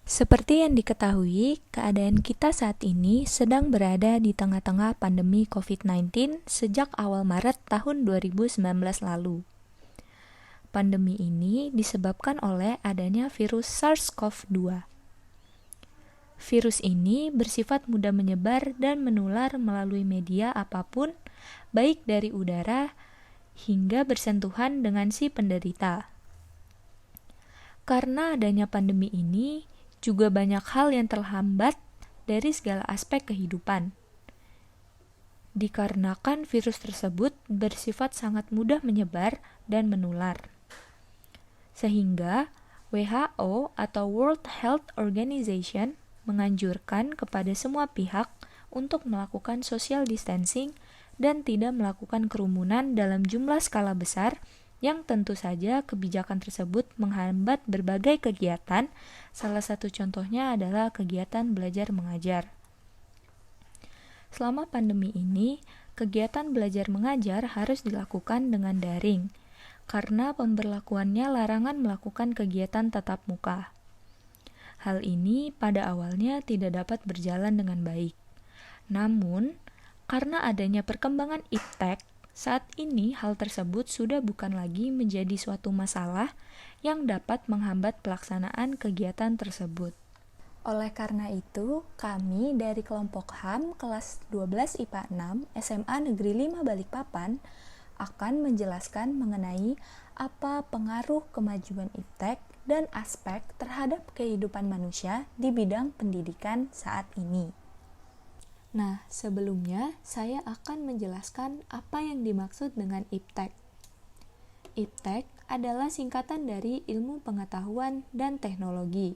Seperti yang diketahui, keadaan kita saat ini sedang berada di tengah-tengah pandemi COVID-19 sejak awal Maret tahun 2019 lalu. Pandemi ini disebabkan oleh adanya virus SARS-CoV-2. Virus ini bersifat mudah menyebar dan menular melalui media apapun, baik dari udara hingga bersentuhan dengan si penderita. Karena adanya pandemi ini, juga banyak hal yang terhambat dari segala aspek kehidupan. Dikarenakan virus tersebut bersifat sangat mudah menyebar dan menular. Sehingga WHO atau World Health Organization menganjurkan kepada semua pihak untuk melakukan social distancing dan tidak melakukan kerumunan dalam jumlah skala besar, yang tentu saja kebijakan tersebut menghambat berbagai kegiatan, salah satu contohnya adalah kegiatan belajar mengajar. Selama pandemi ini, kegiatan belajar mengajar harus dilakukan dengan daring, karena pemberlakuannya larangan melakukan kegiatan tatap muka. Hal ini pada awalnya tidak dapat berjalan dengan baik. Namun, karena adanya perkembangan iptek, saat ini hal tersebut sudah bukan lagi menjadi suatu masalah yang dapat menghambat pelaksanaan kegiatan tersebut. Oleh karena itu, kami dari kelompok HAM kelas 12 IPA 6 SMA Negeri 5 Balikpapan akan menjelaskan mengenai apa pengaruh kemajuan iptek dan aspek terhadap kehidupan manusia di bidang pendidikan saat ini. Nah, sebelumnya saya akan menjelaskan apa yang dimaksud dengan iptek. Iptek adalah singkatan dari ilmu pengetahuan dan teknologi,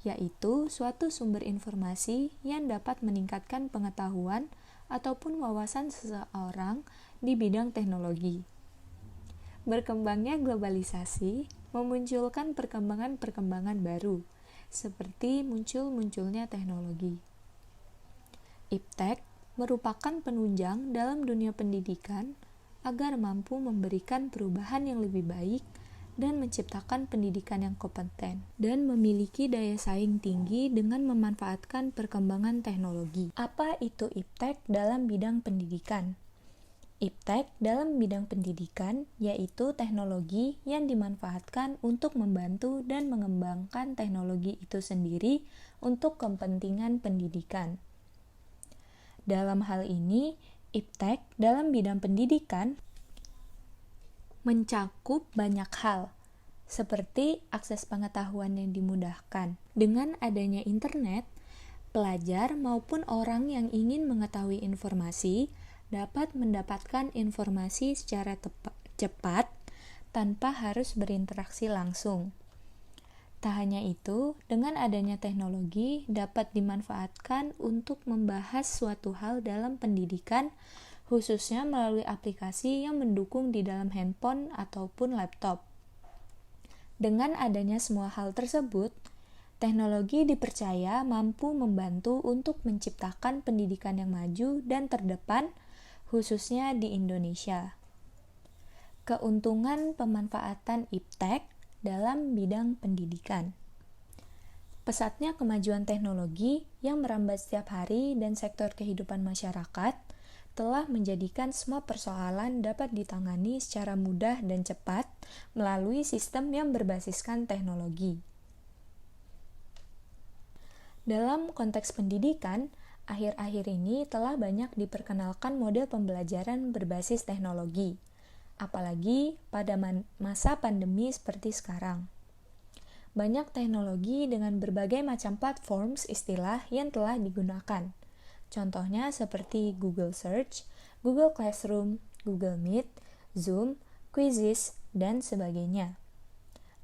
yaitu suatu sumber informasi yang dapat meningkatkan pengetahuan ataupun wawasan seseorang di bidang teknologi. Berkembangnya globalisasi memunculkan perkembangan-perkembangan baru, seperti munculnya teknologi. Iptek merupakan penunjang dalam dunia pendidikan agar mampu memberikan perubahan yang lebih baik dan menciptakan pendidikan yang kompeten dan memiliki daya saing tinggi dengan memanfaatkan perkembangan teknologi. Apa itu iptek dalam bidang pendidikan? Iptek dalam bidang pendidikan yaitu teknologi yang dimanfaatkan untuk membantu dan mengembangkan teknologi itu sendiri untuk kepentingan pendidikan. Dalam hal ini, iptek dalam bidang pendidikan mencakup banyak hal, seperti akses pengetahuan yang dimudahkan. Dengan adanya internet, pelajar maupun orang yang ingin mengetahui informasi dapat mendapatkan informasi secara cepat tanpa harus berinteraksi langsung. Tak hanya itu, dengan adanya teknologi dapat dimanfaatkan untuk membahas suatu hal dalam pendidikan, khususnya melalui aplikasi yang mendukung di dalam handphone ataupun laptop. Dengan adanya semua hal tersebut, teknologi dipercaya mampu membantu untuk menciptakan pendidikan yang maju dan terdepan, khususnya di Indonesia. Keuntungan pemanfaatan iptek dalam bidang pendidikan. Pesatnya kemajuan teknologi yang merambat setiap hari dan sektor kehidupan masyarakat telah menjadikan semua persoalan dapat ditangani secara mudah dan cepat melalui sistem yang berbasiskan teknologi. Dalam konteks pendidikan, akhir-akhir ini telah banyak diperkenalkan model pembelajaran berbasis teknologi, apalagi pada masa pandemi seperti sekarang. Banyak teknologi dengan berbagai macam platforms istilah yang telah digunakan. Contohnya seperti Google Search, Google Classroom, Google Meet, Zoom, Quizzes, dan sebagainya.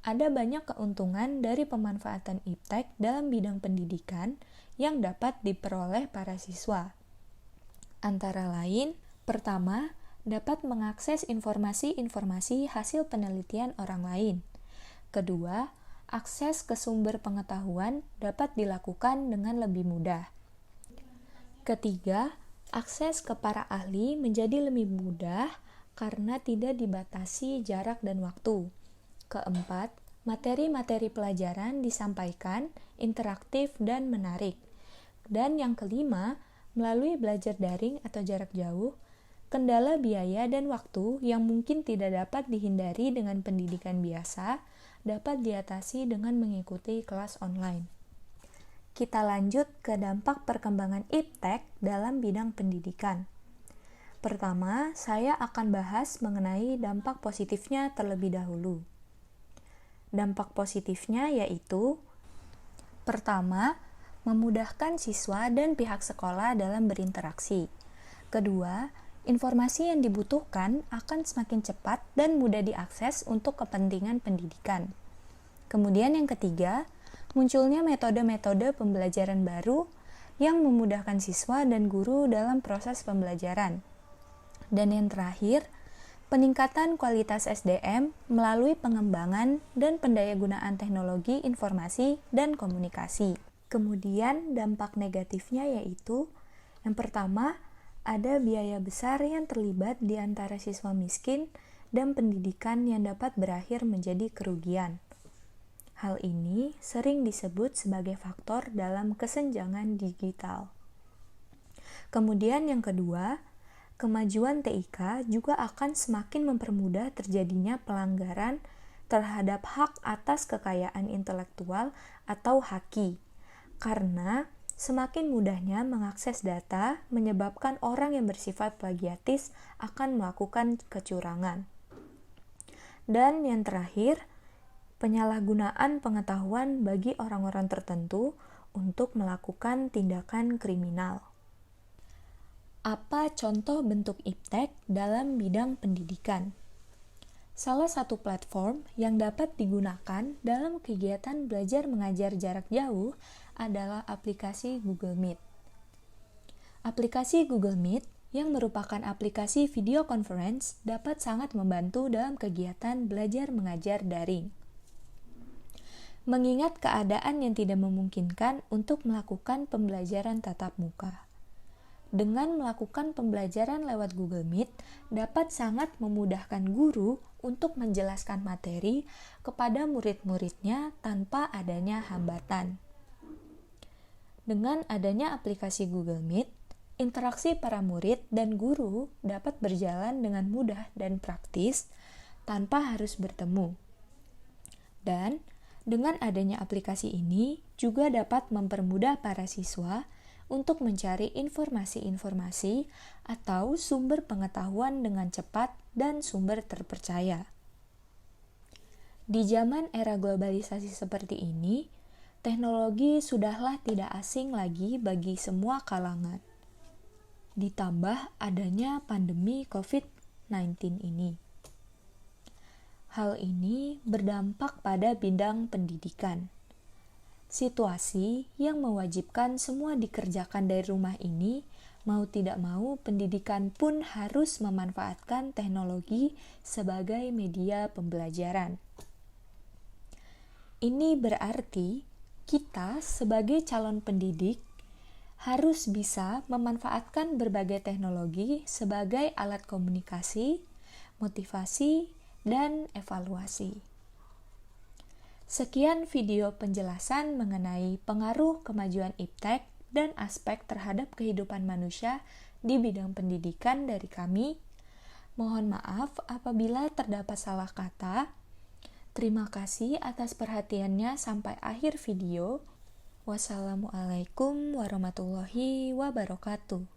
Ada banyak keuntungan dari pemanfaatan iptek dalam bidang pendidikan yang dapat diperoleh para siswa. Antara lain, pertama, dapat mengakses informasi-informasi hasil penelitian orang lain. Kedua, akses ke sumber pengetahuan dapat dilakukan dengan lebih mudah. Ketiga, akses ke para ahli menjadi lebih mudah karena tidak dibatasi jarak dan waktu. Keempat, Materi-materi pelajaran disampaikan interaktif dan menarik. Dan yang kelima, melalui belajar daring atau jarak jauh, kendala biaya dan waktu yang mungkin tidak dapat dihindari dengan pendidikan biasa dapat diatasi dengan mengikuti kelas online. Kita lanjut ke dampak perkembangan iptek dalam bidang pendidikan. Pertama, saya akan bahas mengenai dampak positifnya terlebih dahulu. Dampak positifnya yaitu: pertama, memudahkan siswa dan pihak sekolah dalam berinteraksi. Kedua, informasi yang dibutuhkan akan semakin cepat dan mudah diakses untuk kepentingan pendidikan. Kemudian yang ketiga, munculnya metode-metode pembelajaran baru yang memudahkan siswa dan guru dalam proses pembelajaran. Dan yang terakhir, peningkatan kualitas SDM melalui pengembangan dan pendayagunaan teknologi informasi dan komunikasi. Kemudian dampak negatifnya yaitu, yang pertama, ada biaya besar yang terlibat di antara siswa miskin dan pendidikan yang dapat berakhir menjadi kerugian. Hal ini sering disebut sebagai faktor dalam kesenjangan digital. Kemudian yang kedua, kemajuan TIK juga akan semakin mempermudah terjadinya pelanggaran terhadap hak atas kekayaan intelektual atau HAKI, karena semakin mudahnya mengakses data menyebabkan orang yang bersifat plagiatis akan melakukan kecurangan. Dan yang terakhir, penyalahgunaan pengetahuan bagi orang-orang tertentu untuk melakukan tindakan kriminal. Apa contoh bentuk iptek dalam bidang pendidikan? Salah satu platform yang dapat digunakan dalam kegiatan belajar mengajar jarak jauh adalah aplikasi Google Meet. Aplikasi Google Meet yang merupakan aplikasi video conference dapat sangat membantu dalam kegiatan belajar mengajar daring. Mengingat keadaan yang tidak memungkinkan untuk melakukan pembelajaran tatap muka. Dengan melakukan pembelajaran lewat Google Meet dapat sangat memudahkan guru untuk menjelaskan materi kepada murid-muridnya tanpa adanya hambatan. Dengan adanya aplikasi Google Meet, interaksi para murid dan guru dapat berjalan dengan mudah dan praktis tanpa harus bertemu. Dan dengan adanya aplikasi ini juga dapat mempermudah para siswa untuk mencari informasi-informasi atau sumber pengetahuan dengan cepat dan sumber terpercaya. Di zaman era globalisasi seperti ini, teknologi sudahlah tidak asing lagi bagi semua kalangan. Ditambah adanya pandemi COVID-19 ini. Hal ini berdampak pada bidang pendidikan. Situasi yang mewajibkan semua dikerjakan dari rumah ini, mau tidak mau pendidikan pun harus memanfaatkan teknologi sebagai media pembelajaran. Ini berarti kita sebagai calon pendidik harus bisa memanfaatkan berbagai teknologi sebagai alat komunikasi, motivasi, dan evaluasi. Sekian video penjelasan mengenai pengaruh kemajuan iptek dan aspek terhadap kehidupan manusia di bidang pendidikan dari kami. Mohon maaf apabila terdapat salah kata. Terima kasih atas perhatiannya sampai akhir video. Wassalamualaikum warahmatullahi wabarakatuh.